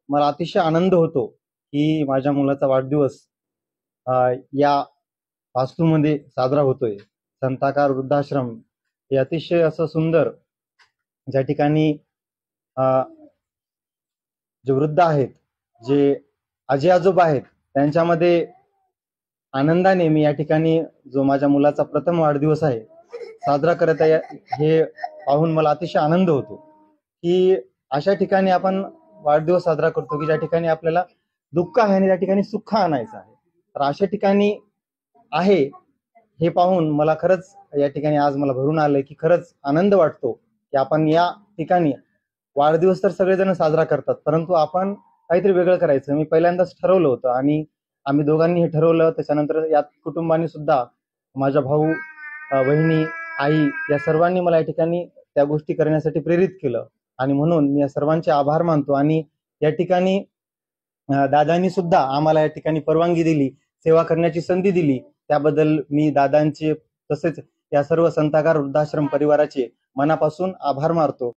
मला अतिशय आनंद होतो की माझ्या मुलाचा वाढदिवस या वास्तूमध्ये साजरा होतोय. संताकार वृद्धाश्रम हे अतिशय असं सुंदर, ज्या ठिकाणी अ, जे वृद्ध आहेत, जे आजी आजोबा आहेत, त्यांच्यामध्ये आनंदाने मी या ठिकाणी जो माझ्या मुलाचा प्रथम वाढदिवस आहे साजरा करत आहे, हे पाहून मला अतिशय आनंद होतो की अशा ठिकाणी आपण वाढदिवस साजरा करतो की ज्या ठिकाणी आपल्याला दुःख आहे आणि त्या ठिकाणी सुख आणायचं आहे. तर अशा ठिकाणी आहे हे पाहून मला खरंच या ठिकाणी आज मला भरून आलंय की खरंच आनंद वाटतो की आपण या ठिकाणी वाढदिवस तर सगळेजण साजरा करतात, परंतु आपण काहीतरी वेगळं करायचं मी पहिल्यांदाच ठरवलं होतं आणि आम्ही दोघांनी हे ठरवलं. त्याच्यानंतर या कुटुंबाने सुद्धा, माझा भाऊ, बहिणी, आई या सर्वांनी मला या ठिकाणी त्या गोष्टी करण्यासाठी प्रेरित केलं आणि म्हणून मी या सर्वांचे आभार मानतो. आणि या ठिकाणी दादांनी सुद्धा आम्हाला या ठिकाणी परवानगी दिली, सेवा करण्याची संधी दिली. त्याबद्दल मी दादांचे तसेच या सर्व संताकार वृद्धाश्रम परिवाराचे मनापासून आभार मानतो.